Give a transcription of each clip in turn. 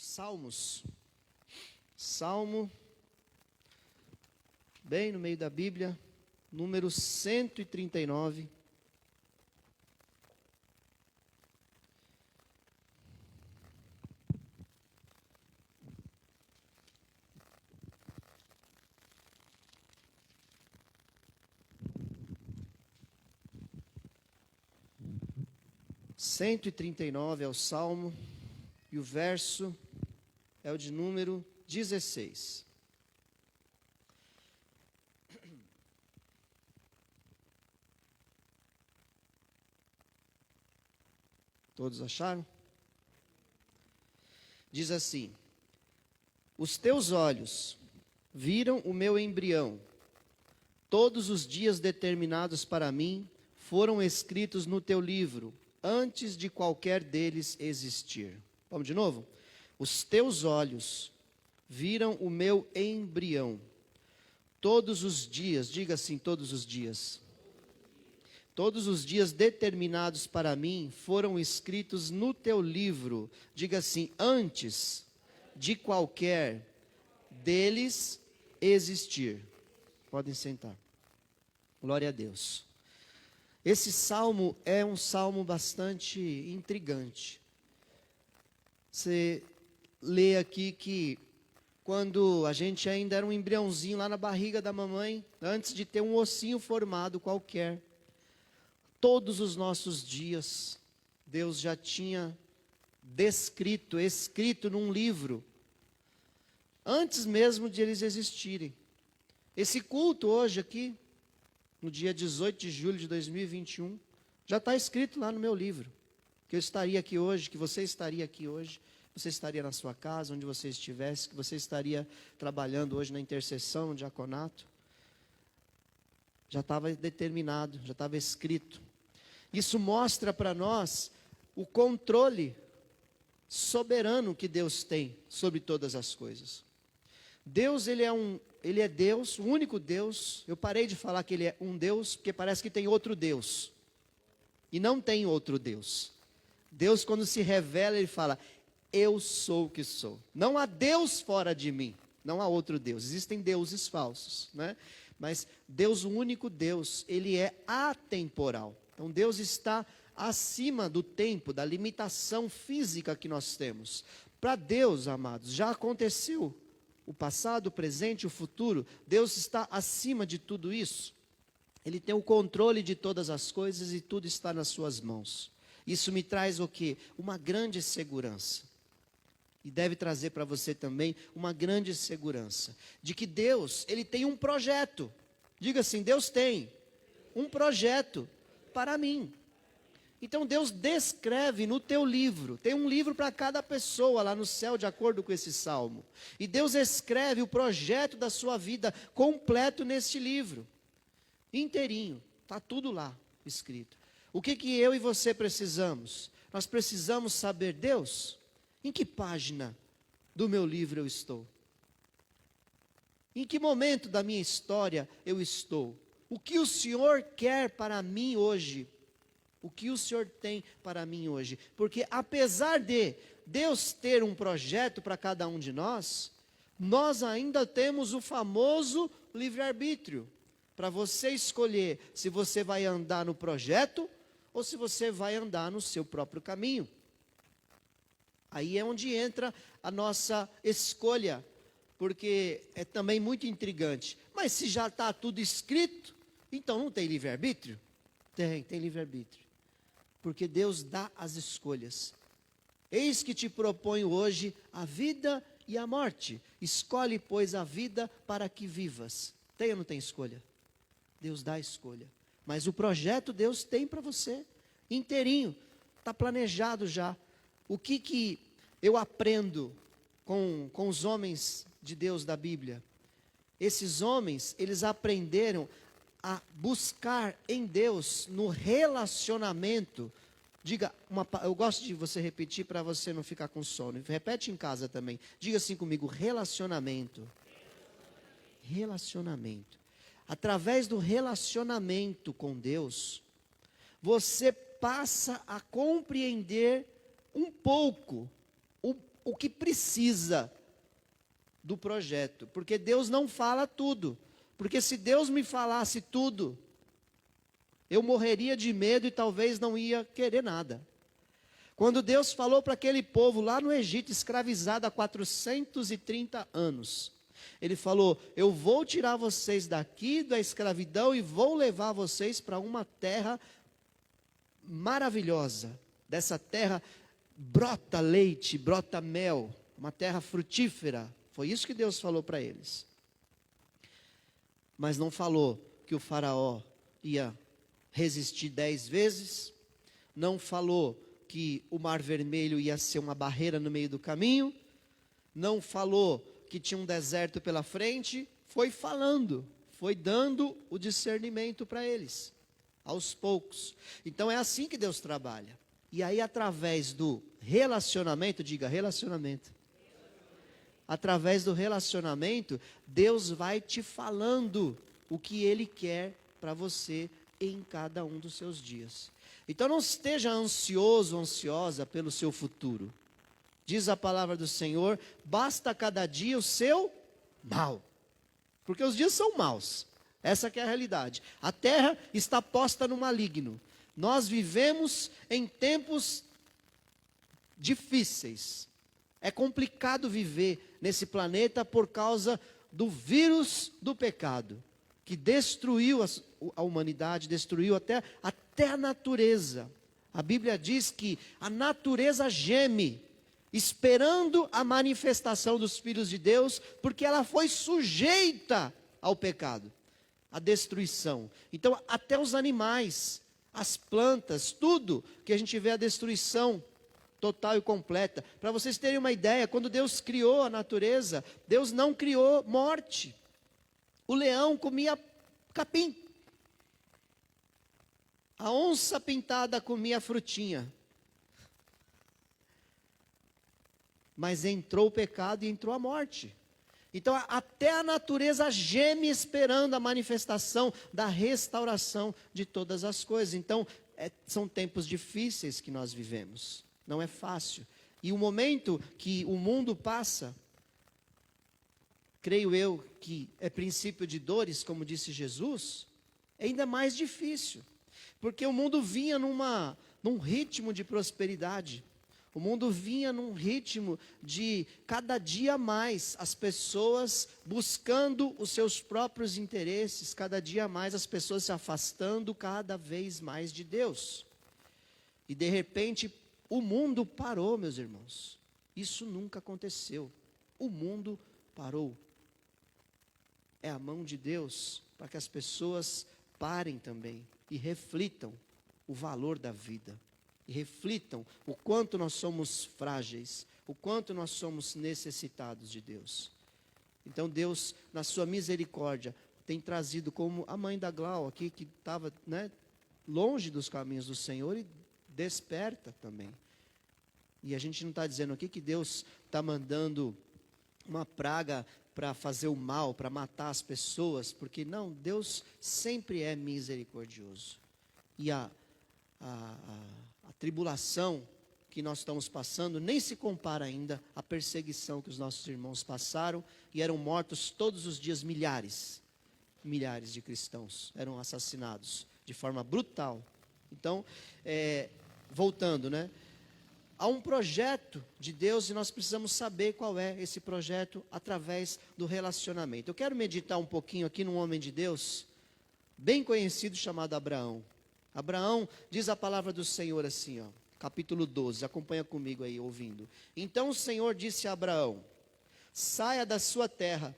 Salmos. Salmo, bem no meio da Bíblia, número 139. Cento e 139 é o Salmo, e o verso é o de número 16. Todos acharam? Diz assim: os teus olhos viram o meu embrião, todos os dias determinados para mim foram escritos no teu livro, antes de qualquer deles existir. Vamos de novo? Os teus olhos viram o meu embrião. Todos os dias, diga assim, todos os dias. Todos os dias determinados para mim foram escritos no teu livro. Diga assim, antes de qualquer deles existir. Podem sentar. Glória a Deus. Esse salmo é um salmo bastante intrigante. Você lê aqui que quando a gente ainda era um embriãozinho lá na barriga da mamãe, antes de ter um ossinho formado qualquer, todos os nossos dias, Deus já tinha escrito num livro, antes mesmo de eles existirem. Esse culto hoje aqui, no dia 18 de julho de 2021, já está escrito lá no meu livro, que eu estaria aqui hoje, que você estaria aqui hoje, você estaria na sua casa, onde você estivesse, que você estaria trabalhando hoje na intercessão, no diaconato. Já estava determinado, já estava escrito. Isso mostra para nós o controle soberano que Deus tem sobre todas as coisas. Deus, Ele é Deus, o único Deus. Eu parei de falar que Ele é um Deus, porque parece que tem outro Deus. E não tem outro Deus. Deus, quando se revela, Ele fala, eu sou o que sou. Não há Deus fora de mim. Não há outro Deus. Existem deuses falsos, né? Mas Deus, o único Deus, Ele é atemporal. Então Deus está acima do tempo, da limitação física que nós temos. Para Deus, amados, já aconteceu o passado, o presente, o futuro. Deus está acima de tudo isso. Ele tem o controle de todas as coisas e tudo está nas suas mãos. Isso me traz o quê? Uma grande segurança. E deve trazer para você também uma grande segurança. De que Deus, Ele tem um projeto. Diga assim, Deus tem um projeto para mim. Então Deus descreve no teu livro, tem um livro para cada pessoa lá no céu, de acordo com esse salmo. E Deus escreve o projeto da sua vida completo neste livro, inteirinho, está tudo lá escrito. O que eu e você precisamos? Nós precisamos saber, Deus, em que página do meu livro eu estou? Em que momento da minha história eu estou? O que o Senhor quer para mim hoje? O que o Senhor tem para mim hoje? Porque apesar de Deus ter um projeto para cada um de nós, nós ainda temos o famoso livre-arbítrio, para você escolher se você vai andar no projeto ou se você vai andar no seu próprio caminho. Aí é onde entra a nossa escolha, porque é também muito intrigante. Mas se já está tudo escrito, então não tem livre-arbítrio? Tem livre-arbítrio. Porque Deus dá as escolhas. Eis que te proponho hoje a vida e a morte. Escolhe, pois, a vida para que vivas. Tem ou não tem escolha? Deus dá a escolha. Mas o projeto Deus tem para você, inteirinho. Está planejado já. O que eu aprendo com os homens de Deus da Bíblia? Esses homens, eles aprenderam a buscar em Deus, no relacionamento. Diga, eu gosto de você repetir para você não ficar com sono. Repete em casa também. Diga assim comigo, relacionamento. Relacionamento. Através do relacionamento com Deus, você passa a compreender um pouco o que precisa do projeto, porque Deus não fala tudo. Porque se Deus me falasse tudo, eu morreria de medo e talvez não ia querer nada. Quando Deus falou para aquele povo lá no Egito, escravizado há 430 anos, Ele falou: eu vou tirar vocês daqui da escravidão e vou levar vocês para uma terra maravilhosa. Dessa terra brota leite, brota mel, uma terra frutífera. Foi isso que Deus falou para eles. Mas não falou que o faraó ia resistir 10 vezes, não falou que o Mar Vermelho ia ser uma barreira no meio do caminho, não falou que tinha um deserto pela frente, foi falando, foi dando o discernimento para eles, aos poucos. Então é assim que Deus trabalha. E aí através do relacionamento, diga relacionamento. Através do relacionamento, Deus vai te falando o que Ele quer para você em cada um dos seus dias. Então não esteja ansioso, ansiosa pelo seu futuro. Diz a palavra do Senhor: basta cada dia o seu mal. Porque os dias são maus. Essa que é a realidade. A terra está posta no maligno. Nós vivemos em tempos difíceis. É complicado viver nesse planeta por causa do vírus do pecado, que destruiu a humanidade, destruiu até a natureza. A Bíblia diz que a natureza geme, esperando a manifestação dos filhos de Deus, porque ela foi sujeita ao pecado, à destruição. Então, até os animais, as plantas, tudo que a gente vê a destruição total e completa. Para vocês terem uma ideia, quando Deus criou a natureza, Deus não criou morte. O leão comia capim. A onça pintada comia frutinha. Mas entrou o pecado e entrou a morte. Então até a natureza geme esperando a manifestação da restauração de todas as coisas. Então são tempos difíceis que nós vivemos. Não é fácil. E o momento que o mundo passa, creio eu que é princípio de dores, como disse Jesus, é ainda mais difícil. Porque o mundo vinha num ritmo de prosperidade. O mundo vinha num ritmo de cada dia mais as pessoas buscando os seus próprios interesses, cada dia mais as pessoas se afastando cada vez mais de Deus. E de repente o mundo parou, meus irmãos. Isso nunca aconteceu. O mundo parou. É a mão de Deus para que as pessoas parem também e reflitam o valor da vida. E reflitam o quanto nós somos frágeis, o quanto nós somos necessitados de Deus. Então Deus, na sua misericórdia, tem trazido, como a mãe da Glau aqui, que estava longe dos caminhos do Senhor, e desperta também. E a gente não está dizendo aqui que Deus está mandando uma praga para fazer o mal, para matar as pessoas, porque não, Deus sempre é misericordioso. E a tribulação que nós estamos passando nem se compara ainda à perseguição que os nossos irmãos passaram, e eram mortos todos os dias milhares de cristãos eram assassinados de forma brutal. Então, voltando, há um projeto de Deus e nós precisamos saber qual é esse projeto através do relacionamento. Eu quero meditar um pouquinho aqui num homem de Deus, bem conhecido, chamado Abraão. Abraão, diz a palavra do Senhor assim, capítulo 12, acompanha comigo aí, ouvindo. Então o Senhor disse a Abraão: saia da sua terra,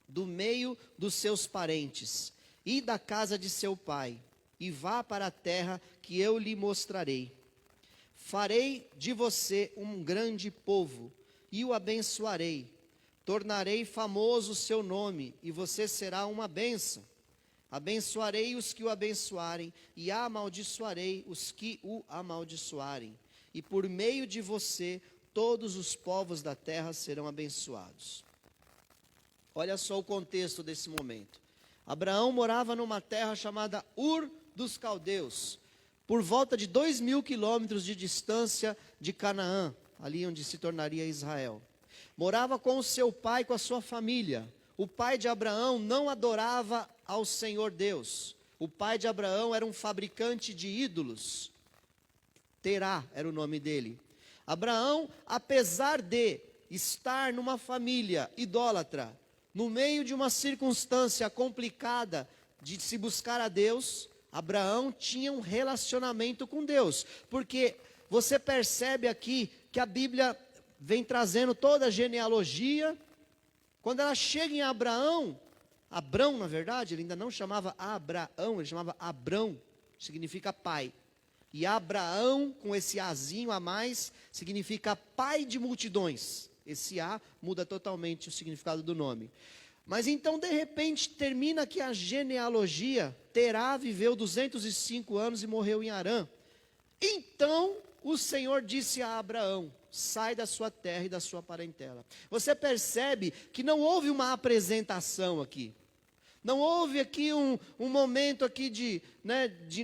do meio dos seus parentes, e da casa de seu pai, e vá para a terra que eu lhe mostrarei. Farei de você um grande povo, e o abençoarei. Tornarei famoso o seu nome, e você será uma bênção. Abençoarei os que o abençoarem, e amaldiçoarei os que o amaldiçoarem. E por meio de você, todos os povos da terra serão abençoados. Olha só o contexto desse momento. Abraão morava numa terra chamada Ur dos Caldeus, por volta de 2.000 quilômetros de distância de Canaã. ali onde se tornaria Israel. Morava com o seu pai, com a sua família. O pai de Abraão não adorava ao Senhor Deus. O pai de Abraão era um fabricante de ídolos. Terá era o nome dele. Abraão, apesar de estar numa família idólatra, no meio de uma circunstância complicada de se buscar a Deus, Abraão tinha um relacionamento com Deus. Porque você percebe aqui que a Bíblia vem trazendo toda a genealogia. Quando ela chega em Abraão, Abrão, na verdade, ele ainda não chamava Abraão, ele chamava Abrão, significa pai. E Abraão, com esse azinho a mais, significa pai de multidões. Esse A muda totalmente o significado do nome. Mas então, de repente, termina aqui a genealogia. Terá viveu 205 anos e morreu em Harã. Então, o Senhor disse a Abraão: sai da sua terra e da sua parentela. Você percebe que não houve uma apresentação aqui. Não houve aqui um momento aqui de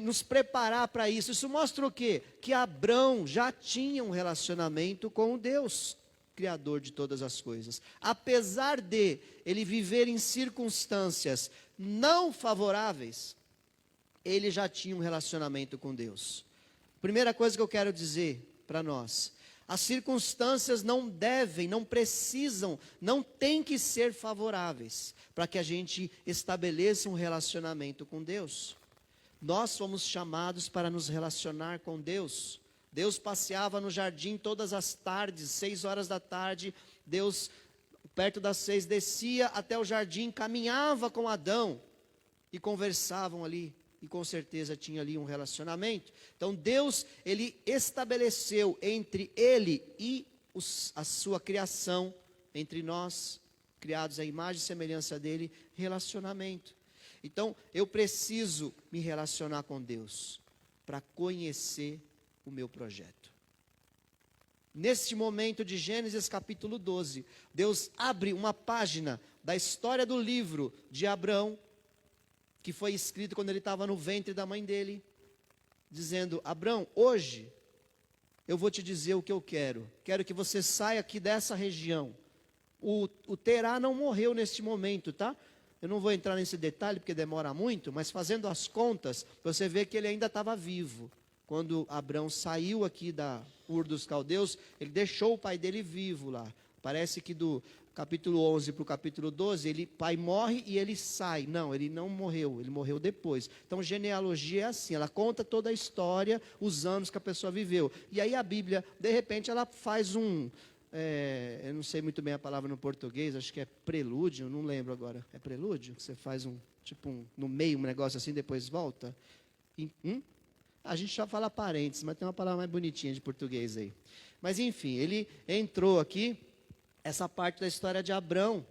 nos preparar para isso. Isso mostra o quê? Que Abrão já tinha um relacionamento com Deus, Criador de todas as coisas. Apesar de ele viver em circunstâncias não favoráveis, ele já tinha um relacionamento com Deus. Primeira coisa que eu quero dizer para nós: as circunstâncias não devem, não precisam, não têm que ser favoráveis para que a gente estabeleça um relacionamento com Deus. Nós fomos chamados para nos relacionar com Deus. Deus passeava no jardim todas as tardes, 6 horas da tarde. Deus, perto das 6, descia até o jardim, caminhava com Adão e conversavam ali. E com certeza tinha ali um relacionamento. Então Deus, ele estabeleceu entre ele e a sua criação, entre nós, criados à imagem e semelhança dele, relacionamento. Então eu preciso me relacionar com Deus para conhecer o meu projeto. Neste momento de Gênesis capítulo 12, Deus abre uma página da história do livro de Abrão, que foi escrito quando ele estava no ventre da mãe dele, dizendo: Abrão, hoje eu vou te dizer o que eu quero. Quero que você saia aqui dessa região. O Terá não morreu neste momento, tá? Eu não vou entrar nesse detalhe porque demora muito, mas fazendo as contas, você vê que ele ainda estava vivo. Quando Abrão saiu aqui da Ur dos Caldeus, ele deixou o pai dele vivo lá. Parece que do capítulo 11 para o capítulo 12, pai morre e ele sai. Não, ele não morreu, ele morreu depois. Então, genealogia é assim, ela conta toda a história, os anos que a pessoa viveu. E aí a Bíblia, de repente, ela faz eu não sei muito bem a palavra no português, acho que é prelúdio, não lembro agora. É prelúdio? Você faz no meio um negócio assim, depois volta? A gente já fala parênteses, mas tem uma palavra mais bonitinha de português aí. Mas enfim, ele entrou aqui, essa parte da história de Abrão.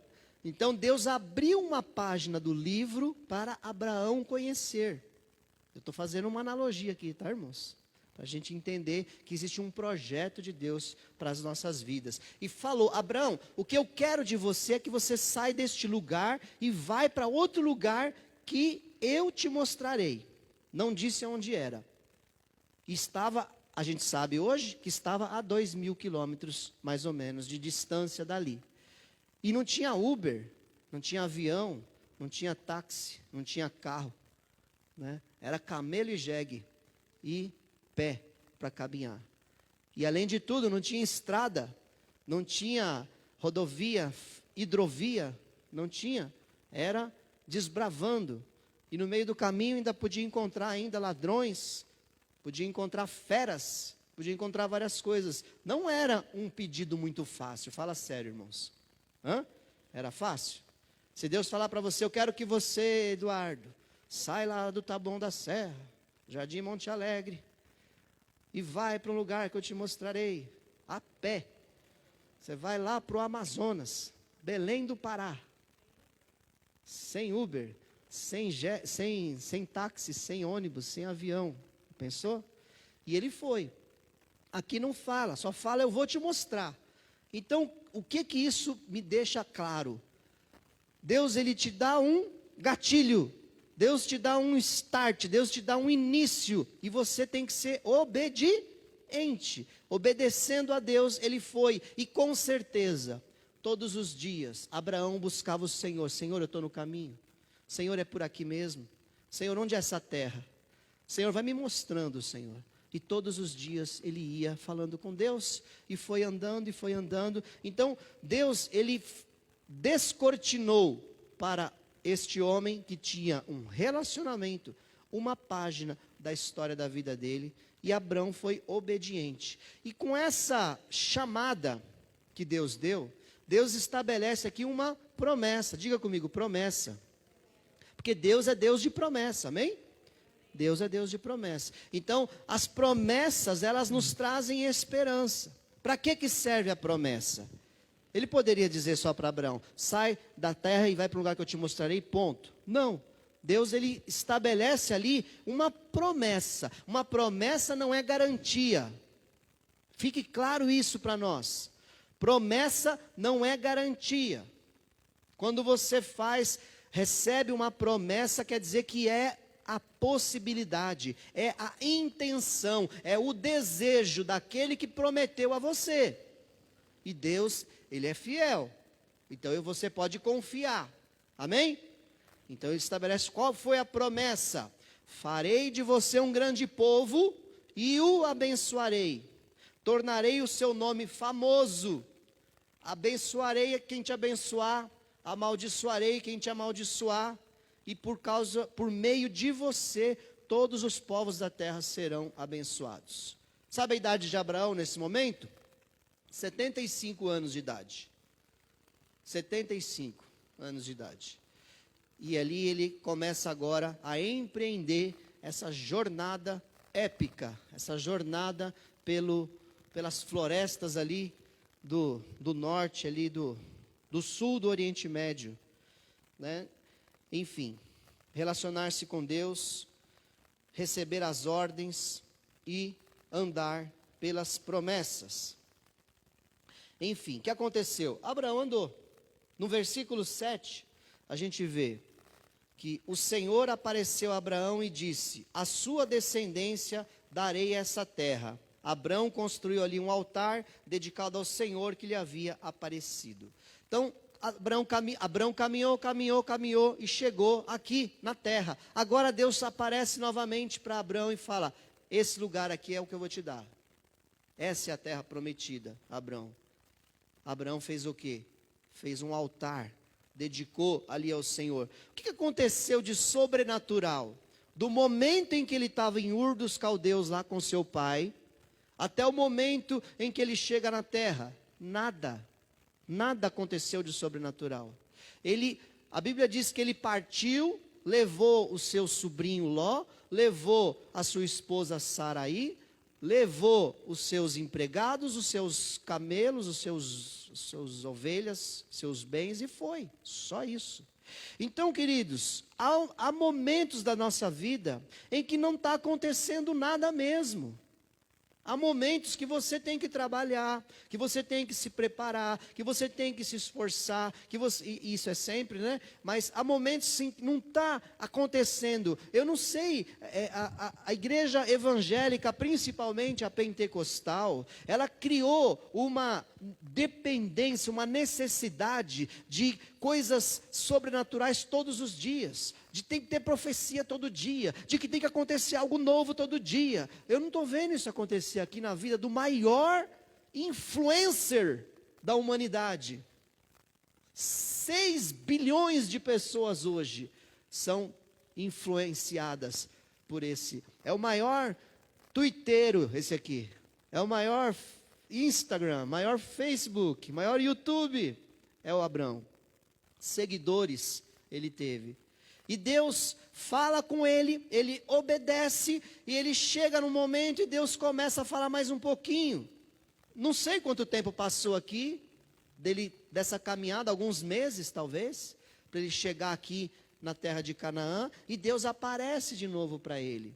Então Deus abriu uma página do livro para Abraão conhecer. Eu estou fazendo uma analogia aqui, tá, irmãos? Para a gente entender que existe um projeto de Deus para as nossas vidas. E falou: Abraão, o que eu quero de você é que você saia deste lugar e vai para outro lugar que eu te mostrarei. Não disse onde era. Estava, a gente sabe hoje, que estava a 2.000 quilômetros, mais ou menos, de distância dali. E não tinha Uber, não tinha avião, não tinha táxi, não tinha carro, né? Era camelo e jegue e pé para caminhar. E além de tudo, não tinha estrada, não tinha rodovia, hidrovia, não tinha, era desbravando. E no meio do caminho ainda podia encontrar ainda ladrões, podia encontrar feras, podia encontrar várias coisas. Não era um pedido muito fácil, fala sério, irmãos. Era fácil? Se Deus falar para você: eu quero que você, Eduardo, sai lá do Taboão da Serra, Jardim Monte Alegre, e vai para um lugar que eu te mostrarei, a pé. Você vai lá para o Amazonas, Belém do Pará, sem Uber, sem táxi, sem ônibus, sem avião. Pensou? E ele foi. Aqui não fala, só fala: eu vou te mostrar. Então, o que isso me deixa claro? Deus, ele te dá um gatilho. Deus te dá um start, Deus te dá um início, e você tem que ser obediente. obedecendo a Deus, ele foi. E com certeza, todos os dias, Abraão buscava o Senhor. Senhor, eu estou no caminho. Senhor, é por aqui mesmo. Senhor, onde é essa terra? Senhor, vai me mostrando, Senhor. E todos os dias ele ia falando com Deus, e foi andando, e foi andando. Então, Deus, ele descortinou para este homem que tinha um relacionamento, uma página da história da vida dele, e Abrão foi obediente. E com essa chamada que Deus deu, Deus estabelece aqui uma promessa. Diga comigo, promessa. Porque Deus é Deus de promessa, amém? Deus é Deus de promessa. Então, as promessas, elas nos trazem esperança. Para que serve a promessa? Ele poderia dizer só para Abraão, sai da terra e vai para o lugar que eu te mostrarei, ponto. Não. Deus, ele estabelece ali uma promessa. Uma promessa não é garantia. Fique claro isso para nós. Promessa não é garantia. Quando você recebe uma promessa, quer dizer que é a possibilidade, é a intenção, é o desejo daquele que prometeu a você. E Deus, ele é fiel. Então você pode confiar. Amém? Então ele estabelece qual foi a promessa. Farei de você um grande povo e o abençoarei. Tornarei o seu nome famoso. Abençoarei quem te abençoar, amaldiçoarei quem te amaldiçoar. E por meio de você, todos os povos da terra serão abençoados. Sabe a idade de Abraão nesse momento? 75 anos de idade. 75 anos de idade. E ali ele começa agora a empreender essa jornada épica, essa jornada pelas florestas ali do norte, ali do sul do Oriente Médio, né? Enfim, relacionar-se com Deus, receber as ordens e andar pelas promessas. Enfim, o que aconteceu? Abraão andou. No versículo 7, a gente vê que o Senhor apareceu a Abraão e disse, a sua descendência darei essa terra. Abraão construiu ali um altar dedicado ao Senhor que lhe havia aparecido. Então, Abraão caminhou e chegou aqui na terra. Agora Deus aparece novamente para Abraão e fala, esse lugar aqui é o que eu vou te dar. Essa é a terra prometida, Abraão. Abraão fez o quê? Fez um altar, dedicou ali ao Senhor. O que aconteceu de sobrenatural? Do momento em que ele estava em Ur dos Caldeus lá com seu pai, até o momento em que ele chega na terra, nada aconteceu de sobrenatural. A Bíblia diz que ele partiu, levou o seu sobrinho Ló, levou a sua esposa Saraí, levou os seus empregados, os seus camelos, os seus ovelhas, seus bens e foi. Só isso. Então, queridos, há momentos da nossa vida em que não está acontecendo nada mesmo. Há momentos que você tem que trabalhar, que você tem que se preparar, que você tem que se esforçar, e isso é sempre, né? Mas há momentos que não está acontecendo. Eu não sei, a igreja evangélica, principalmente a pentecostal, ela criou uma dependência, uma necessidade de coisas sobrenaturais todos os dias, de tem que ter profecia todo dia, de que tem que acontecer algo novo todo dia. Eu não estou vendo isso acontecer aqui na vida do maior influencer da humanidade. 6 bilhões de pessoas hoje são influenciadas por esse. É o maior tuiteiro esse aqui. É o maior Instagram, maior Facebook, maior YouTube. É o Abraão. Seguidores ele teve. E Deus fala com ele obedece, e ele chega no momento e Deus começa a falar mais um pouquinho. Não sei quanto tempo passou aqui, dessa caminhada, alguns meses talvez, para ele chegar aqui na terra de Canaã, e Deus aparece de novo para ele.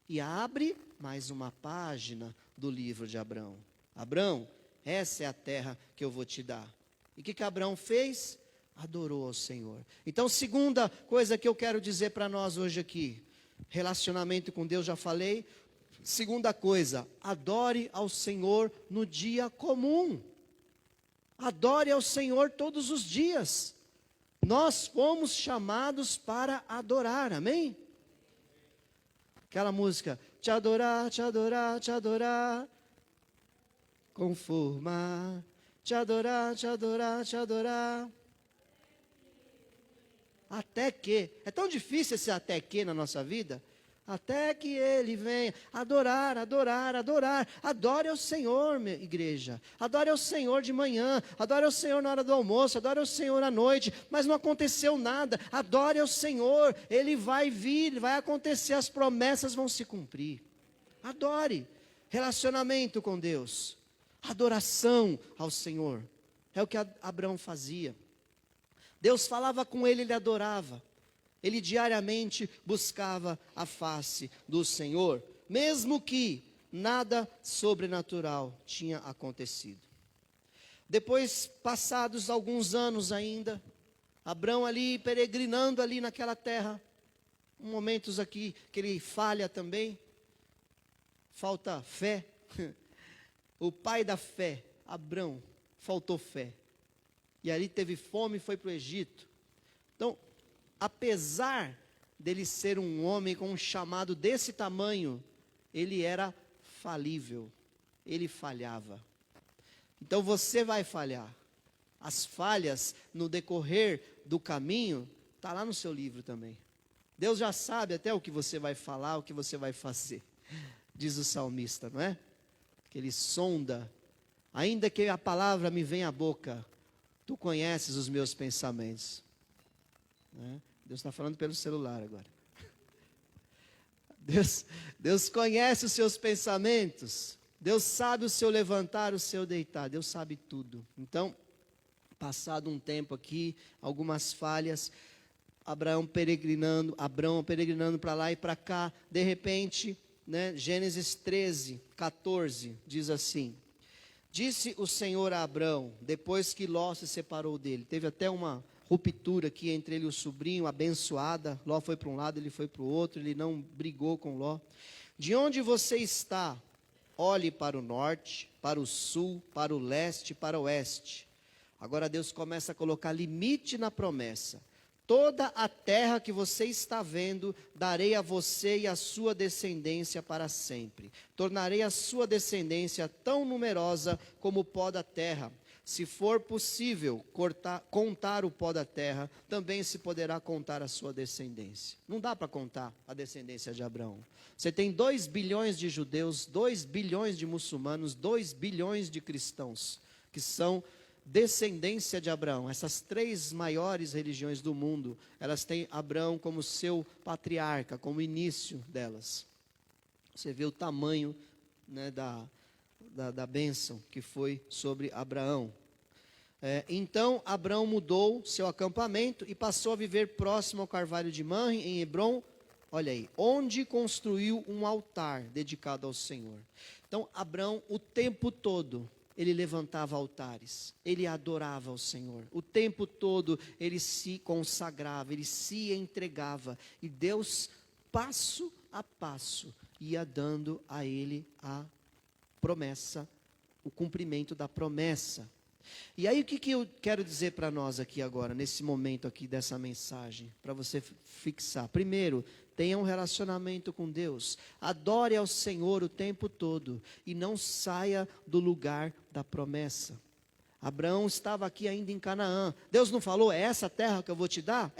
E abre mais uma página do livro de Abraão. Abraão, essa é a terra que eu vou te dar. E o que Abraão fez? Adorou ao Senhor. Então, segunda coisa que eu quero dizer para nós hoje aqui, relacionamento com Deus, já falei. Segunda coisa, adore ao Senhor no dia comum. Adore ao Senhor todos os dias. Nós fomos chamados para adorar, amém? Aquela música, te adorar, te adorar, te adorar, conformar, te adorar, te adorar, te adorar. Até que, é tão difícil esse até que na nossa vida, até que Ele venha, adorar, adorar, adorar, adore ao Senhor, minha igreja, adore ao Senhor de manhã, adore ao Senhor na hora do almoço, adore ao Senhor à noite, mas não aconteceu nada, adore ao Senhor, Ele vai vir, vai acontecer, as promessas vão se cumprir, adore, relacionamento com Deus, adoração ao Senhor, é o que Abraão fazia. Deus falava com ele, ele adorava. Ele diariamente buscava a face do Senhor, mesmo que nada sobrenatural tinha acontecido. Depois, passados alguns anos ainda, Abraão ali peregrinando ali naquela terra, momentos aqui que ele falha também, falta fé. O pai da fé, Abraão, faltou fé. E ali teve fome e foi para o Egito. Então, apesar dele ser um homem com um chamado desse tamanho, ele era falível, ele falhava. Então você vai falhar. As falhas no decorrer do caminho, está lá no seu livro também. Deus já sabe até o que você vai falar, o que você vai fazer, diz o salmista, não é? Que ele sonda, ainda que a palavra me venha à boca, tu conheces os meus pensamentos. Deus está falando pelo celular agora. Deus conhece os seus pensamentos. Deus sabe o seu levantar, o seu deitar. Deus sabe tudo. Então, passado um tempo aqui, algumas falhas, Abraão peregrinando para lá e para cá. De repente, Gênesis 13, 14, diz assim: disse o Senhor a Abraão, depois que Ló se separou dele. Teve até uma ruptura aqui entre ele e o sobrinho, abençoada. Ló foi para um lado, ele foi para o outro, ele não brigou com Ló. De onde você está? Olhe para o norte, para o sul, para o leste, para o oeste. Agora Deus começa a colocar limite na promessa. Toda a terra que você está vendo, darei a você e a sua descendência para sempre. Tornarei a sua descendência tão numerosa como o pó da terra. Se for possível contar o pó da terra, também se poderá contar a sua descendência. Não dá para contar a descendência de Abraão. Você tem 2 bilhões de judeus, 2 bilhões de muçulmanos, 2 bilhões de cristãos, que são descendência de Abraão. Essas 3 maiores religiões do mundo, elas têm Abraão como seu patriarca, como início delas. Você vê o tamanho da bênção que foi sobre Abraão. Então Abraão mudou seu acampamento e passou a viver próximo ao carvalho de Mamre, em Hebrom, olha aí, onde construiu um altar dedicado ao Senhor. Então Abraão, o tempo todo, ele levantava altares, ele adorava ao Senhor, o tempo todo ele se consagrava, ele se entregava, e Deus, passo a passo, ia dando a ele a promessa, o cumprimento da promessa. E aí o que eu quero dizer para nós aqui agora, nesse momento aqui dessa mensagem, para você fixar? Primeiro, tenha um relacionamento com Deus, adore ao Senhor o tempo todo, e não saia do lugar da promessa. Abraão estava aqui ainda em Canaã, Deus não falou, é essa terra que eu vou te dar?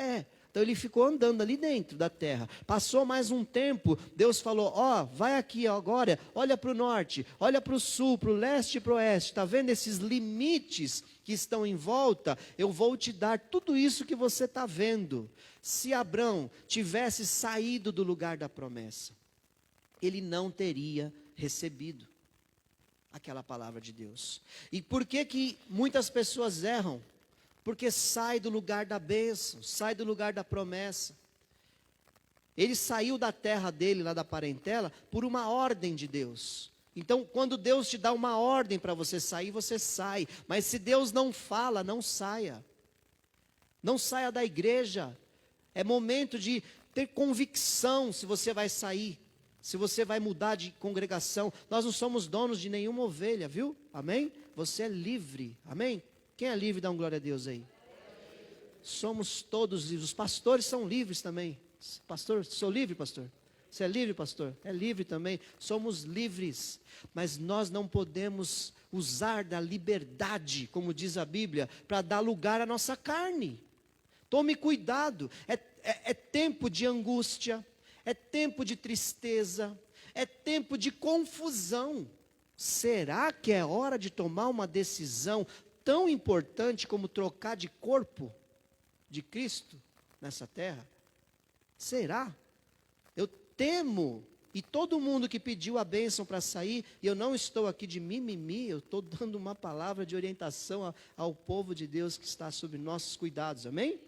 Então ele ficou andando ali dentro da terra. Passou mais um tempo, Deus falou, vai aqui agora, olha para o norte, olha para o sul, para o leste e para o oeste. Está vendo esses limites que estão em volta? Eu vou te dar tudo isso que você está vendo. Se Abraão tivesse saído do lugar da promessa, ele não teria recebido aquela palavra de Deus. E por que muitas pessoas erram? Porque sai do lugar da bênção, sai do lugar da promessa. Ele saiu da terra dele, lá da parentela, por uma ordem de Deus. Então, quando Deus te dá uma ordem para você sair, você sai. Mas se Deus não fala, não saia. Não saia da igreja. É momento de ter convicção se você vai sair. se você vai mudar de congregação. Nós não somos donos de nenhuma ovelha, viu? Amém? Você é livre, amém? Quem é livre, dá um glória a Deus aí. Somos todos livres, os pastores são livres também. Pastor, sou livre, pastor? Você é livre, pastor? É livre também. Somos livres, mas nós não podemos usar da liberdade, como diz a Bíblia, para dar lugar à nossa carne. Tome cuidado, é tempo de angústia, é tempo de tristeza, é tempo de confusão. Será que é hora de tomar uma decisão tão importante como trocar de corpo de Cristo nessa terra? Será? Eu temo, e todo mundo que pediu a bênção para sair, e eu não estou aqui de mimimi, eu estou dando uma palavra de orientação ao povo de Deus que está sob nossos cuidados, amém?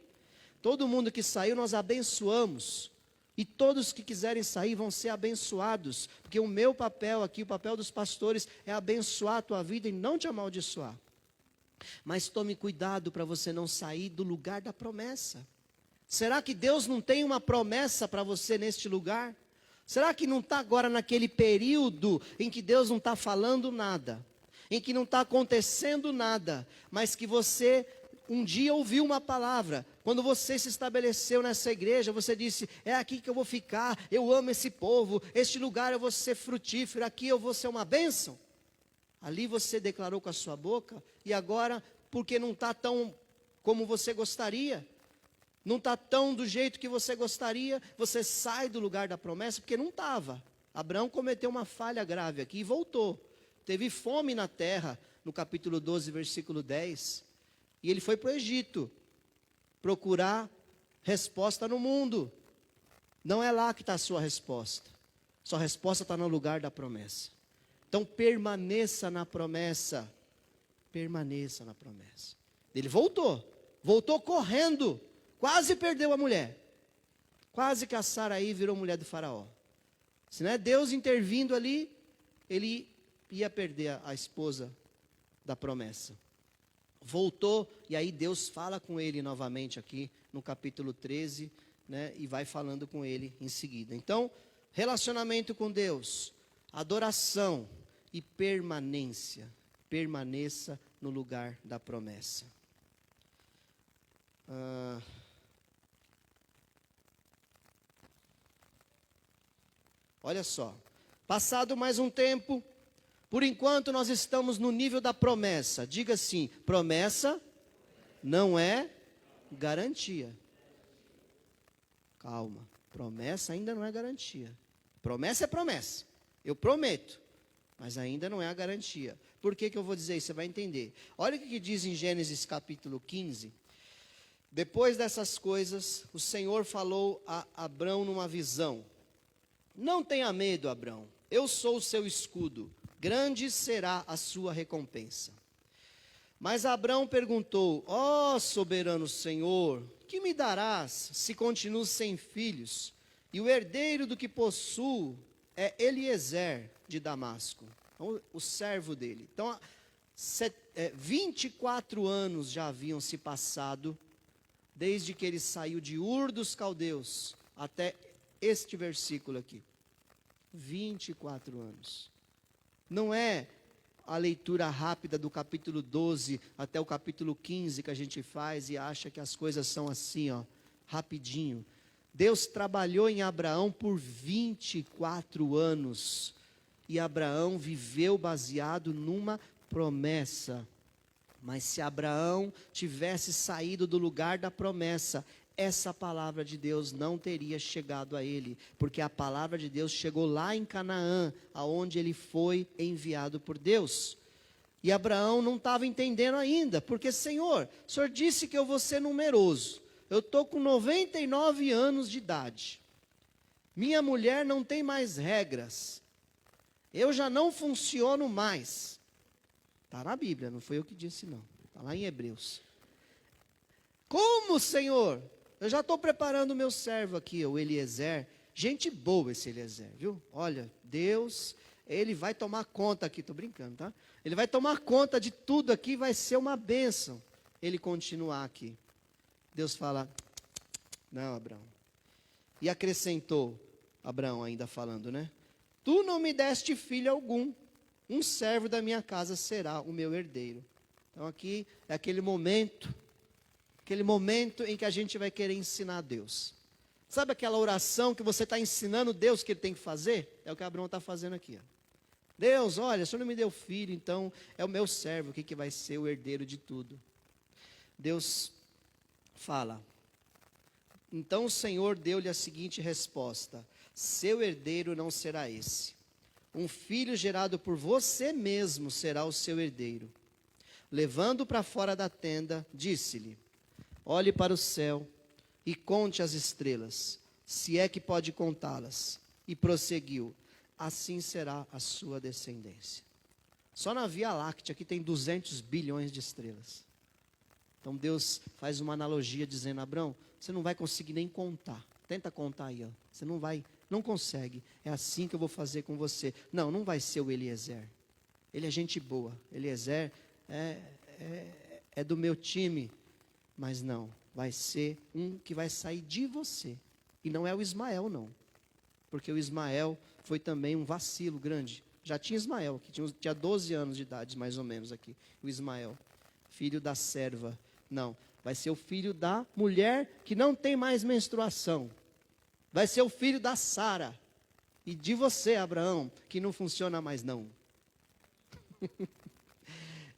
Todo mundo que saiu nós abençoamos, e todos que quiserem sair vão ser abençoados, porque o meu papel aqui, o papel dos pastores, é abençoar a tua vida e não te amaldiçoar. Mas tome cuidado para você não sair do lugar da promessa. Será que Deus não tem uma promessa para você neste lugar? Será que não está agora naquele período em que Deus não está falando nada, em que não está acontecendo nada, mas que você um dia ouviu uma palavra, quando você se estabeleceu nessa igreja, você disse, é aqui que eu vou ficar, eu amo esse povo, este lugar eu vou ser frutífero, aqui eu vou ser uma bênção. Ali você declarou com a sua boca, e agora, porque não está tão como você gostaria, não está tão do jeito que você gostaria, você sai do lugar da promessa, porque não estava. Abraão cometeu uma falha grave aqui e voltou. Teve fome na terra, no capítulo 12, versículo 10. E ele foi para o Egito, procurar resposta no mundo. Não é lá que está a sua resposta. Sua resposta está no lugar da promessa. Então permaneça na promessa. Permaneça na promessa. Ele voltou correndo. Quase perdeu a mulher. Quase que a Saraí virou mulher do faraó. Se não é Deus intervindo ali, ele ia perder a esposa da promessa. Voltou, e aí Deus fala com ele novamente aqui no capítulo 13, né, e vai falando com ele em seguida. Então, relacionamento com Deus, adoração e permanência. Permaneça no lugar da promessa. Olha só, passado mais um tempo, por enquanto nós estamos no nível da promessa. Diga assim, promessa não é garantia. Calma, promessa ainda não é garantia. Promessa é promessa, eu prometo, mas ainda não é a garantia. Por que eu vou dizer isso? Você vai entender. Olha o que diz em Gênesis capítulo 15. Depois dessas coisas, o Senhor falou a Abrão numa visão. Não tenha medo, Abrão, eu sou o seu escudo, grande será a sua recompensa. Mas Abrão perguntou, ó soberano Senhor, que me darás se continuo sem filhos? E o herdeiro do que possuo é Eliezer de Damasco, o servo dele. Então, 24 anos já haviam se passado, desde que ele saiu de Ur dos Caldeus, até este versículo aqui. 24 anos. Não é a leitura rápida do capítulo 12 até o capítulo 15 que a gente faz e acha que as coisas são assim, ó, rapidinho. Deus trabalhou em Abraão por 24 anos. E Abraão viveu baseado numa promessa. Mas se Abraão tivesse saído do lugar da promessa, essa palavra de Deus não teria chegado a ele, porque a palavra de Deus chegou lá em Canaã, aonde ele foi enviado por Deus. E Abraão não estava entendendo ainda, porque Senhor, o Senhor disse que eu vou ser numeroso, eu estou com 99 anos de idade, minha mulher não tem mais regras, eu já não funciono mais. Está na Bíblia, não foi eu que disse não, está lá em Hebreus. Como, Senhor? Eu já estou preparando o meu servo aqui, o Eliezer. Gente boa esse Eliezer, viu? Olha, Deus, ele vai tomar conta aqui, estou brincando, tá? Ele vai tomar conta de tudo aqui, vai ser uma bênção. Ele continuar aqui. Deus fala, não, Abraão. E acrescentou, Abraão ainda falando, né? tu não me deste filho algum, um servo da minha casa será o meu herdeiro. Então aqui é aquele momento em que a gente vai querer ensinar a Deus. Sabe aquela oração que você está ensinando Deus que Ele tem que fazer? É o que Abraão está fazendo aqui. Ó. Deus, olha, o Senhor não me deu filho, então é o meu servo que vai ser o herdeiro de tudo. Deus fala, então o Senhor deu-lhe a seguinte resposta: seu herdeiro não será esse. Um filho gerado por você mesmo será o seu herdeiro. Levando-o para fora da tenda, disse-lhe, olhe para o céu e conte as estrelas, se é que pode contá-las. E prosseguiu, assim será a sua descendência. Só na Via Láctea aqui tem 200 bilhões de estrelas. Então Deus faz uma analogia dizendo, Abraão, você não vai conseguir nem contar. Tenta contar aí, ó. Você não consegue. É assim que eu vou fazer com você. Não vai ser o Eliezer. Ele é gente boa. Eliezer é do meu time. Mas não, vai ser um que vai sair de você. E não é o Ismael, não. Porque o Ismael foi também um vacilo grande. Já tinha Ismael, que tinha 12 anos de idade, mais ou menos aqui. O Ismael, filho da serva. Não, vai ser o filho da mulher que não tem mais menstruação. Vai ser o filho da Sara. E de você, Abraão, que não funciona mais não.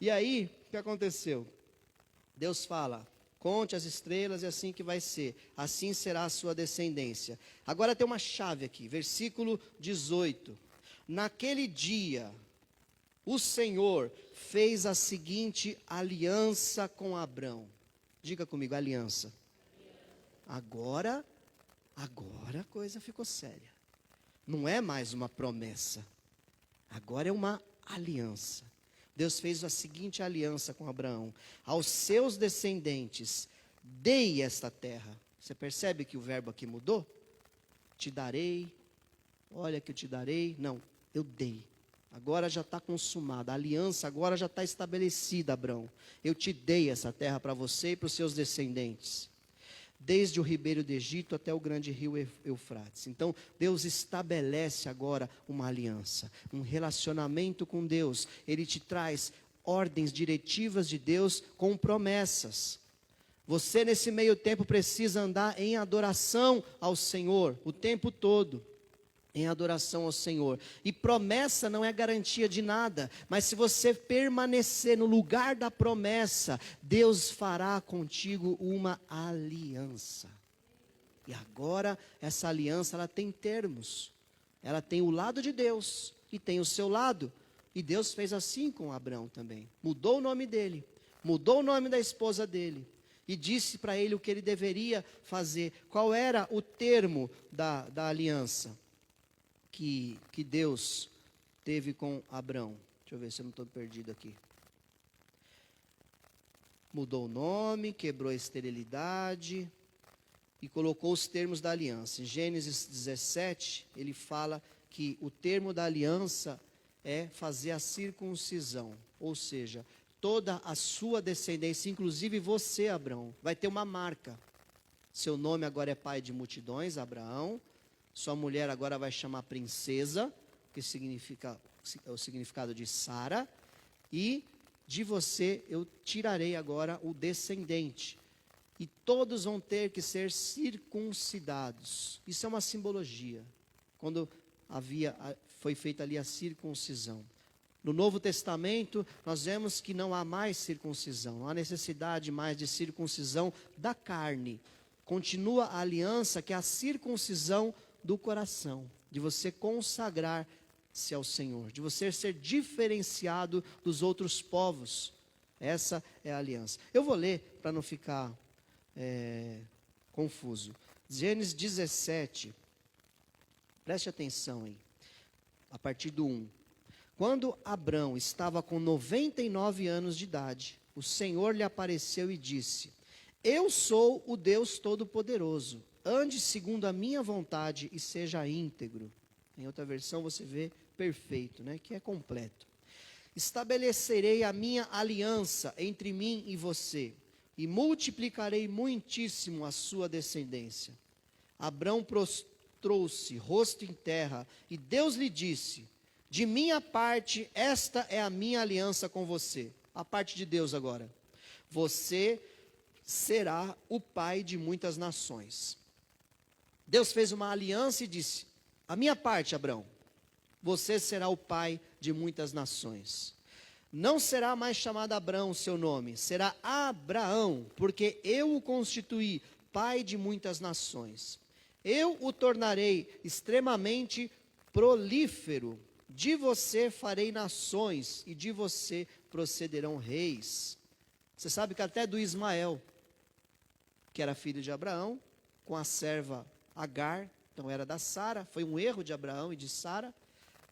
E aí, o que aconteceu? Deus fala, conte as estrelas e assim que vai ser. Assim será a sua descendência. Agora tem uma chave aqui, versículo 18. Naquele dia, o Senhor fez a seguinte aliança com Abrão. Diga comigo, aliança. Agora a coisa ficou séria. Não é mais uma promessa. Agora é uma aliança. Deus fez a seguinte aliança com Abraão. Aos seus descendentes, dei esta terra. Você percebe que o verbo aqui mudou? Te darei. Olha que eu te darei. Não, eu dei. Agora já está consumada. A aliança agora já está estabelecida, Abraão. Eu te dei essa terra para você e para os seus descendentes. Desde o ribeiro do Egito até o grande rio Eufrates. Então, Deus estabelece agora uma aliança, um relacionamento com Deus. Ele te traz ordens diretivas de Deus com promessas. Você, nesse meio tempo, precisa andar em adoração ao Senhor, o tempo todo. Em adoração ao Senhor. E promessa não é garantia de nada, mas se você permanecer no lugar da promessa, Deus fará contigo uma aliança. E agora essa aliança ela tem termos. Ela tem o lado de Deus e tem o seu lado. E Deus fez assim com Abraão também. Mudou o nome dele, mudou o nome da esposa dele e disse para ele o que ele deveria fazer. Qual era o termo da aliança que Deus teve com Abrão? Deixa eu ver se eu não estou perdido aqui. Mudou o nome, quebrou a esterilidade e colocou os termos da aliança. Em Gênesis 17, ele fala que o termo da aliança é fazer a circuncisão. Ou seja, toda a sua descendência, inclusive você, Abrão, vai ter uma marca. Seu nome agora é pai de multidões, Abraão. Sua mulher agora vai chamar princesa, que significa o significado de Sara. E de você eu tirarei agora o descendente. E todos vão ter que ser circuncidados. Isso é uma simbologia. Quando foi feita ali a circuncisão. No Novo Testamento, nós vemos que não há mais circuncisão. Não há necessidade mais de circuncisão da carne. Continua a aliança, que é a circuncisão do coração, de você consagrar-se ao Senhor, de você ser diferenciado dos outros povos. Essa é a aliança. Eu vou ler para não ficar confuso. Gênesis 17, preste atenção aí, a partir do 1. Quando Abrão estava com 99 anos de idade, o Senhor lhe apareceu e disse: eu sou o Deus Todo-Poderoso. Ande segundo a minha vontade e seja íntegro. Em outra versão você vê perfeito, né? Que é completo. Estabelecerei a minha aliança entre mim e você, e multiplicarei muitíssimo a sua descendência. Abrão prostrou-se, rosto em terra, e Deus lhe disse: de minha parte, esta é a minha aliança com você. A parte de Deus agora. Você será o pai de muitas nações. Deus fez uma aliança e disse: a minha parte, Abraão, você será o pai de muitas nações. Não será mais chamado Abraão o seu nome, será Abraão, porque eu o constituí pai de muitas nações. Eu o tornarei extremamente prolífero. De você farei nações, e de você procederão reis. Você sabe que até do Ismael, que era filho de Abraão, com a serva Agar, então era da Sara, foi um erro de Abraão e de Sara,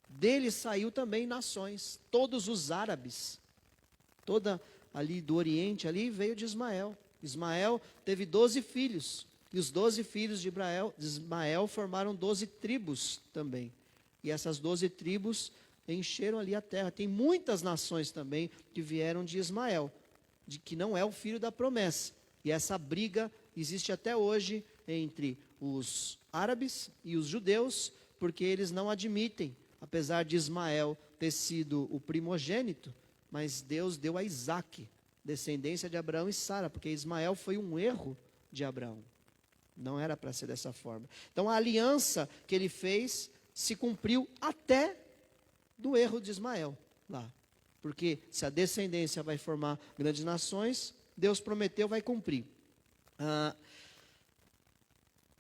dele saiu também nações, todos os árabes, toda ali do Oriente, ali veio de Ismael. Ismael teve 12 filhos, e os 12 filhos de Ismael formaram 12 tribos também. E essas 12 tribos encheram ali a terra. Tem muitas nações também que vieram de Ismael, de que não é o filho da promessa. E essa briga existe até hoje entre os árabes e os judeus, porque eles não admitem, apesar de Ismael ter sido o primogênito, mas Deus deu a Isaque, descendência de Abraão e Sara, porque Ismael foi um erro de Abraão. Não era para ser dessa forma. Então a aliança que ele fez se cumpriu até do erro de Ismael lá. Porque se a descendência vai formar grandes nações, Deus prometeu, vai cumprir.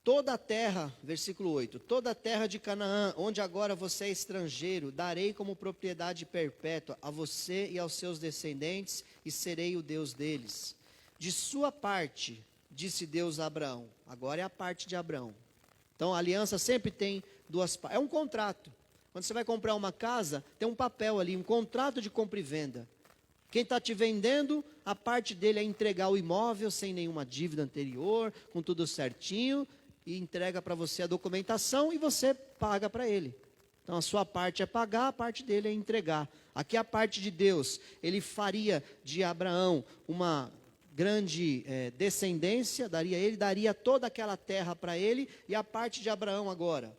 Toda a terra, versículo 8, toda a terra de Canaã, onde agora você é estrangeiro, darei como propriedade perpétua a você e aos seus descendentes, e serei o Deus deles. De sua parte, disse Deus a Abraão, agora é a parte de Abraão. Então a aliança sempre tem duas partes, é um contrato. Quando você vai comprar uma casa, tem um papel ali, um contrato de compra e venda. Quem está te vendendo, a parte dele é entregar o imóvel sem nenhuma dívida anterior, com tudo certinho, e entrega para você a documentação e você paga para ele. Então a sua parte é pagar, a parte dele é entregar. Aqui a parte de Deus, ele faria de Abraão uma grande descendência, daria toda aquela terra para ele, e a parte de Abraão agora,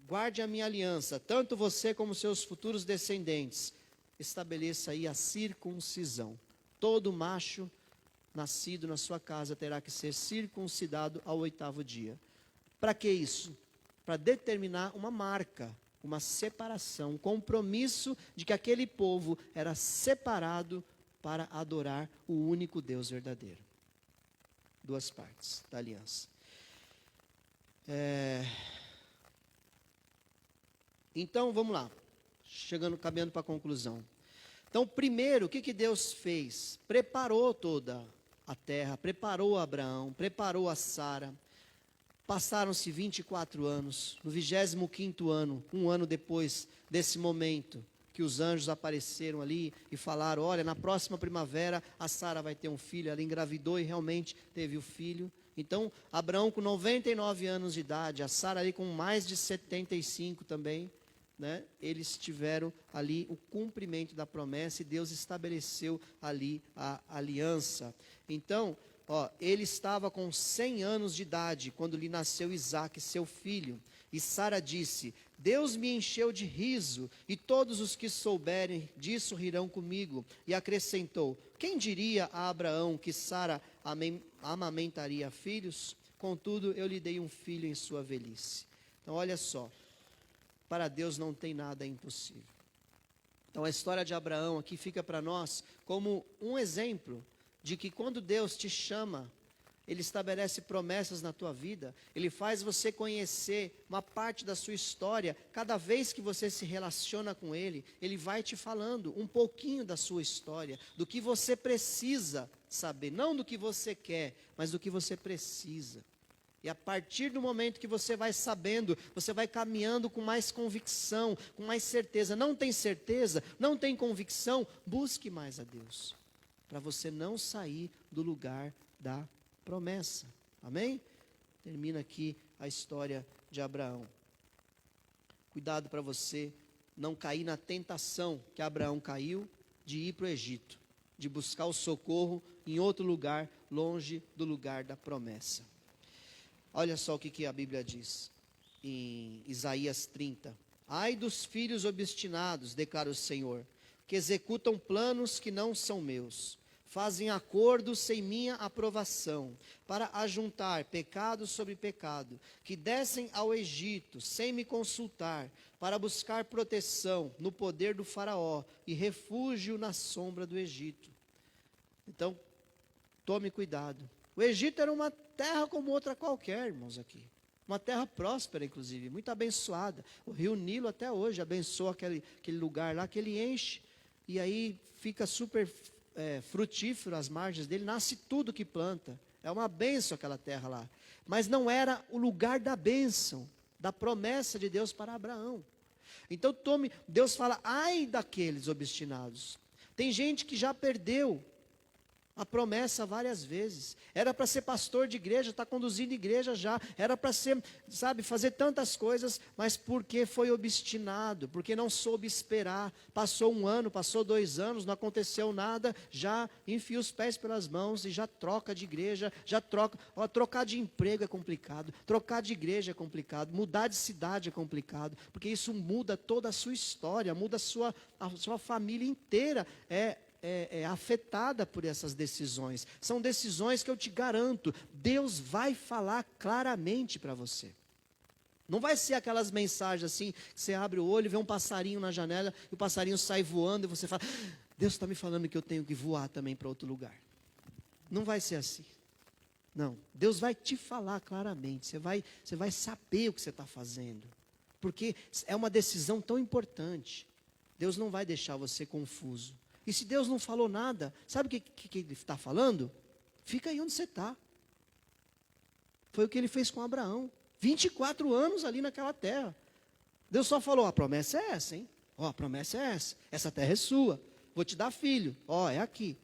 guarde a minha aliança, tanto você como seus futuros descendentes, estabeleça aí a circuncisão. Todo macho nascido na sua casa terá que ser circuncidado ao 8º dia. Para que isso? Para determinar uma marca, uma separação, um compromisso de que aquele povo era separado para adorar o único Deus verdadeiro. Duas partes da aliança. Então, vamos lá. Caminhando para a conclusão. Então, primeiro, o que Deus fez? Preparou toda a terra, preparou Abraão, preparou a Sara. Passaram-se 24 anos. No 25º ano, um ano depois desse momento, que os anjos apareceram ali e falaram, olha, na próxima primavera a Sara vai ter um filho. Ela engravidou e realmente teve o filho. Então, Abraão com 99 anos de idade, a Sara ali com mais de 75 também, né? Eles tiveram ali o cumprimento da promessa e Deus estabeleceu ali a aliança. Então, ele estava com 100 anos de idade quando lhe nasceu Isaque, seu filho. E Sara disse, Deus me encheu de riso, e todos os que souberem disso rirão comigo. E acrescentou, quem diria a Abraão que Sara amamentaria filhos? Contudo, eu lhe dei um filho em sua velhice. Então, olha só, para Deus não tem nada impossível. Então, a história de Abraão aqui fica para nós como um exemplo de que quando Deus te chama, Ele estabelece promessas na tua vida, Ele faz você conhecer uma parte da sua história. Cada vez que você se relaciona com Ele, Ele vai te falando um pouquinho da sua história, do que você precisa saber, não do que você quer, mas do que você precisa. E a partir do momento que você vai sabendo, você vai caminhando com mais convicção, com mais certeza. Não tem certeza, não tem convicção, busque mais a Deus, para você não sair do lugar da promessa. Amém? Termina aqui a história de Abraão. Cuidado para você não cair na tentação que Abraão caiu de ir para o Egito, de buscar o socorro em outro lugar, longe do lugar da promessa. Olha só o que a Bíblia diz em Isaías 30. Ai dos filhos obstinados, declara o Senhor, que executam planos que não são meus, fazem acordos sem minha aprovação, para ajuntar pecado sobre pecado, que descem ao Egito sem me consultar, para buscar proteção no poder do faraó e refúgio na sombra do Egito. Então, tome cuidado. O Egito era uma terra como outra qualquer, irmãos, aqui. Uma terra próspera, inclusive, muito abençoada. O rio Nilo até hoje abençoa aquele lugar lá, que ele enche, e aí fica super frutífero as margens dele, nasce tudo que planta. É uma bênção aquela terra lá. Mas não era o lugar da bênção, da promessa de Deus para Abraão. Então Deus fala, ai daqueles obstinados. Tem gente que já perdeu a promessa várias vezes. Era para ser pastor de igreja, está conduzindo igreja já. Era para ser, fazer tantas coisas, mas porque foi obstinado, porque não soube esperar. Passou 1 ano, passou 2 anos, não aconteceu nada, já enfia os pés pelas mãos e já troca de igreja, já troca. Trocar de emprego é complicado, trocar de igreja é complicado, mudar de cidade é complicado, porque isso muda toda a sua história, muda a sua família inteira. É afetada por essas decisões. São decisões que eu te garanto, Deus vai falar claramente para você. Não vai ser aquelas mensagens assim, que você abre o olho e vê um passarinho na janela, e o passarinho sai voando, e você fala, Deus está me falando que eu tenho que voar também para outro lugar. Não vai ser assim. Não, Deus vai te falar claramente, você vai saber o que você está fazendo. Porque é uma decisão tão importante. Deus não vai deixar você confuso. E se Deus não falou nada, sabe o que Ele está falando? Fica aí onde você está. Foi o que Ele fez com Abraão. 24 anos ali naquela terra. Deus só falou, a promessa é essa, hein? A promessa é essa. Essa terra é sua. Vou te dar filho. É aqui.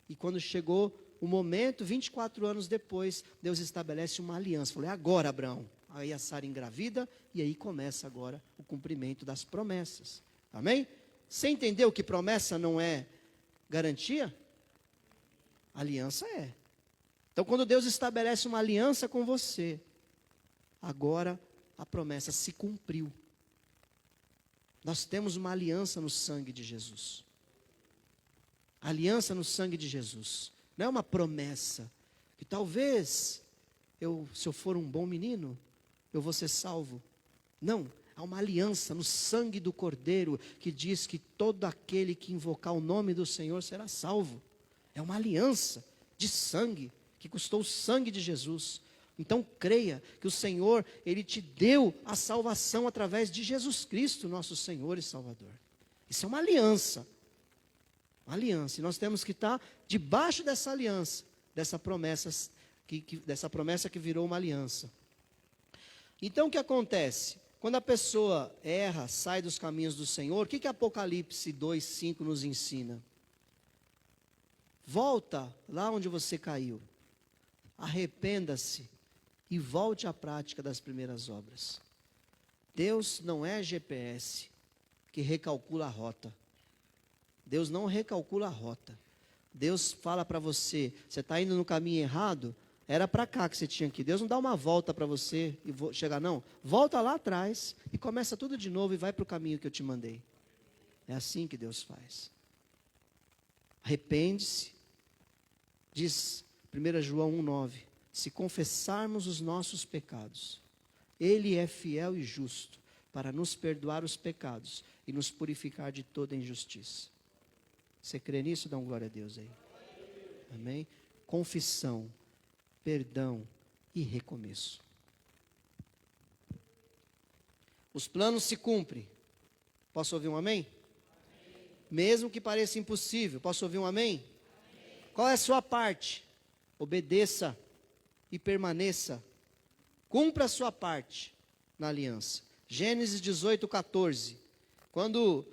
E quando chegou o momento, 24 anos depois, Deus estabelece uma aliança. Falou, é agora, Abraão. Aí a Sara engravida, e aí começa agora o cumprimento das promessas. Amém? Você entendeu que promessa não é garantia? Aliança é. Então, quando Deus estabelece uma aliança com você, agora a promessa se cumpriu. Nós temos uma aliança no sangue de Jesus. Aliança no sangue de Jesus. Não é uma promessa que talvez se eu for um bom menino, eu vou ser salvo. Não. Há uma aliança no sangue do Cordeiro que diz que todo aquele que invocar o nome do Senhor será salvo. É uma aliança de sangue que custou o sangue de Jesus. Então creia que o Senhor, Ele te deu a salvação através de Jesus Cristo, nosso Senhor e Salvador. Isso é uma aliança. Uma aliança. E nós temos que estar debaixo dessa aliança, dessa promessa que virou uma aliança. Então o que acontece? Quando a pessoa erra, sai dos caminhos do Senhor, o que Apocalipse 2:5 nos ensina? Volta lá onde você caiu. Arrependa-se e volte à prática das primeiras obras. Deus não é GPS que recalcula a rota. Deus não recalcula a rota. Deus fala para você, você está indo no caminho errado? Era para cá que você tinha que ir. Deus não dá uma volta para você e chegar, não. Volta lá atrás e começa tudo de novo e vai para o caminho que eu te mandei. É assim que Deus faz. Arrepende-se. Diz 1 João 1,9. Se confessarmos os nossos pecados, Ele é fiel e justo para nos perdoar os pecados e nos purificar de toda injustiça. Você crê nisso? Dá um glória a Deus aí. Amém? Confissão, perdão e recomeço. Os planos se cumprem. Posso ouvir um amém? Amém. Mesmo que pareça impossível. Posso ouvir um amém? Amém. Qual é a sua parte? Obedeça e permaneça. Cumpra a sua parte na aliança. Gênesis 18:14. Quando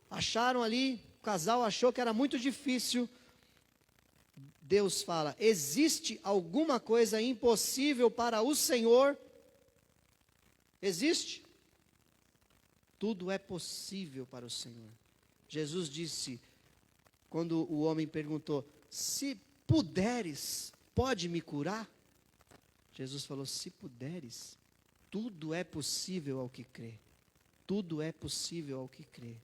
acharam ali, o casal achou que era muito difícil. Deus fala, existe alguma coisa impossível para o Senhor? Existe? Tudo é possível para o Senhor. Jesus disse, quando o homem perguntou, se puderes, pode me curar? Jesus falou: se puderes, tudo é possível ao que crê. Tudo é possível ao que crê.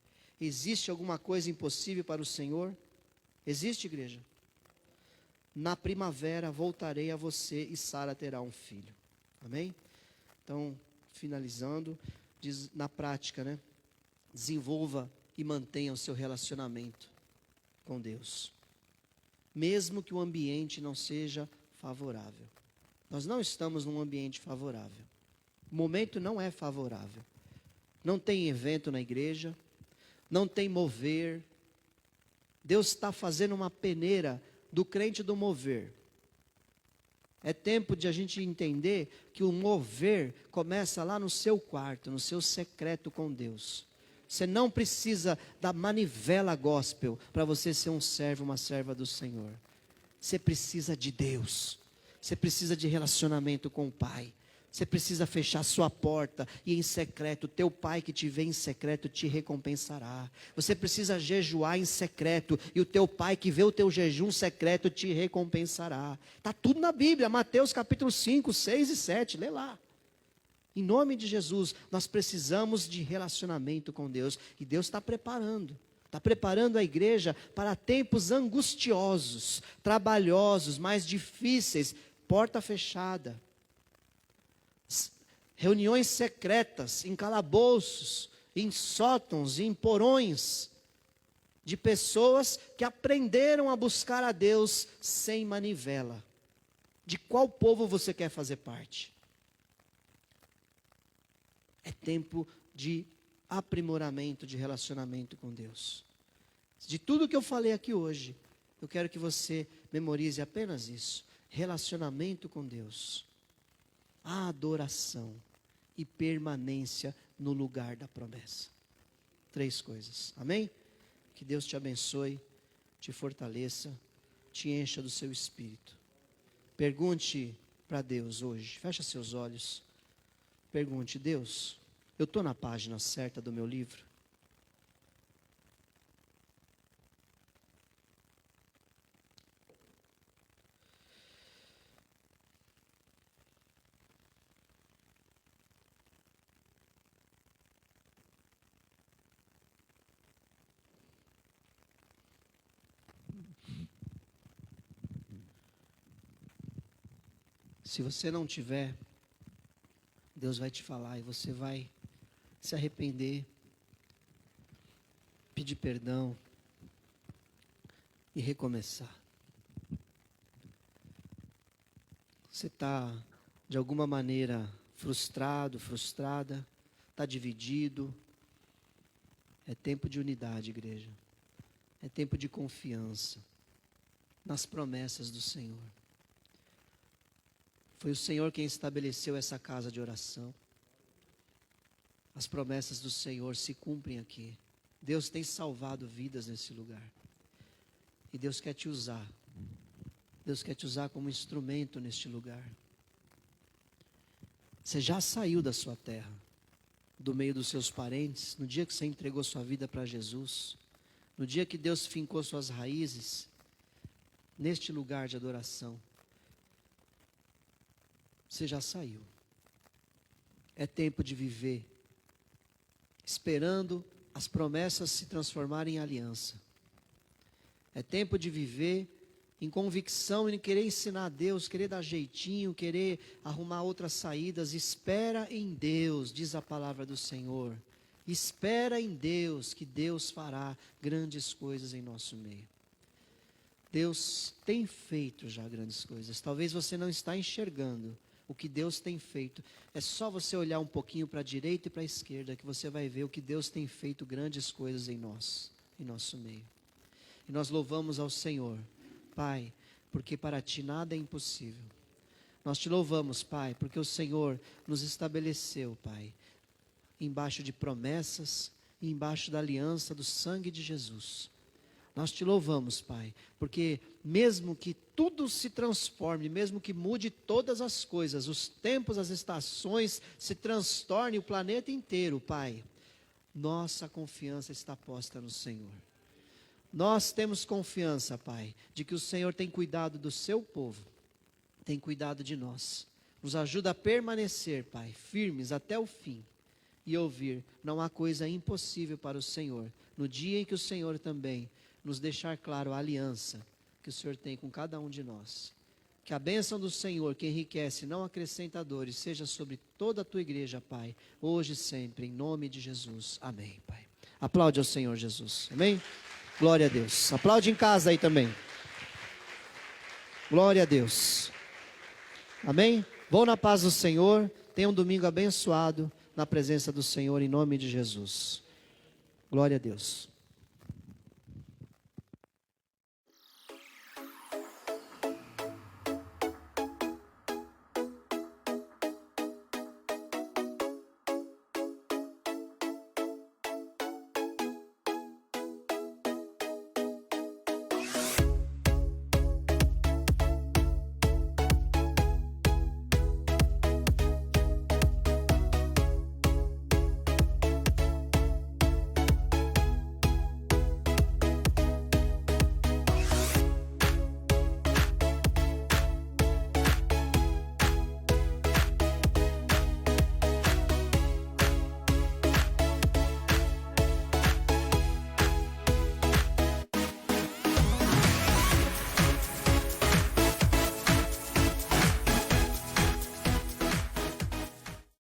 Existe alguma coisa impossível para o Senhor? Existe, igreja? Na primavera voltarei a você e Sara terá um filho. Amém? Então, finalizando, diz na prática, né? Desenvolva e mantenha o seu relacionamento com Deus. Mesmo que o ambiente não seja favorável. Nós não estamos num ambiente favorável. O momento não é favorável. Não tem evento na igreja, não tem mover. Deus está fazendo uma peneira do crente do mover. É tempo de a gente entender que o mover começa lá no seu quarto, no seu secreto com Deus. Você não precisa da manivela gospel para você ser um servo, uma serva do Senhor. Você precisa de Deus. Você precisa de relacionamento com o Pai. Você precisa fechar sua porta e em secreto, teu Pai que te vê em secreto te recompensará. Você precisa jejuar em secreto e o teu Pai que vê o teu jejum secreto te recompensará. Está tudo na Bíblia, Mateus capítulo 5, 6 e 7, lê lá. Em nome de Jesus, nós precisamos de relacionamento com Deus. E Deus está preparando a igreja para tempos angustiosos, trabalhosos, mais difíceis, porta fechada. Reuniões secretas, em calabouços, em sótãos, em porões, de pessoas que aprenderam a buscar a Deus sem manivela. De qual povo você quer fazer parte? É tempo de aprimoramento, de relacionamento com Deus. De tudo que eu falei aqui hoje, eu quero que você memorize apenas isso. Relacionamento com Deus. A adoração e permanência no lugar da promessa. 3 coisas. Amém? Que Deus te abençoe, te fortaleça, te encha do seu espírito. Pergunte para Deus hoje. Fecha seus olhos. Pergunte: Deus, eu estou na página certa do meu livro? Se você não tiver, Deus vai te falar e você vai se arrepender, pedir perdão e recomeçar. Você está, de alguma maneira, frustrado, frustrada, está dividido. É tempo de unidade, igreja. É tempo de confiança nas promessas do Senhor. Foi o Senhor quem estabeleceu essa casa de oração. As promessas do Senhor se cumprem aqui. Deus tem salvado vidas nesse lugar. E Deus quer te usar. Deus quer te usar como instrumento neste lugar. Você já saiu da sua terra, do meio dos seus parentes, no dia que você entregou sua vida para Jesus, no dia que Deus fincou suas raízes, neste lugar de adoração. Você já saiu. É tempo de viver, esperando as promessas se transformarem em aliança. É tempo de viver em convicção e em querer ensinar a Deus, querer dar jeitinho, querer arrumar outras saídas. Espera em Deus, diz a palavra do Senhor. Espera em Deus, que Deus fará grandes coisas em nosso meio. Deus tem feito já grandes coisas. Talvez você não está enxergando o que Deus tem feito. É só você olhar um pouquinho para a direita e para a esquerda que você vai ver o que Deus tem feito grandes coisas em nós, em nosso meio. E nós louvamos ao Senhor, Pai, porque para Ti nada é impossível. Nós Te louvamos, Pai, porque o Senhor nos estabeleceu, Pai, embaixo de promessas e embaixo da aliança do sangue de Jesus. Nós Te louvamos, Pai, porque mesmo que tudo se transforme, mesmo que mude todas as coisas, os tempos, as estações, se transtorne o planeta inteiro, Pai, nossa confiança está posta no Senhor. Nós temos confiança, Pai, de que o Senhor tem cuidado do seu povo, tem cuidado de nós. Nos ajuda a permanecer, Pai, firmes até o fim e ouvir: não há coisa impossível para o Senhor. No dia em que o Senhor também nos deixar claro a aliança que o Senhor tem com cada um de nós. Que a bênção do Senhor, que enriquece, não acrescenta dores, seja sobre toda a tua igreja, Pai, hoje e sempre, em nome de Jesus. Amém, Pai. Aplaude ao Senhor Jesus. Amém? Glória a Deus. Aplaude em casa aí também. Glória a Deus. Amém? Vão na paz do Senhor. Tenha um domingo abençoado na presença do Senhor, em nome de Jesus. Glória a Deus.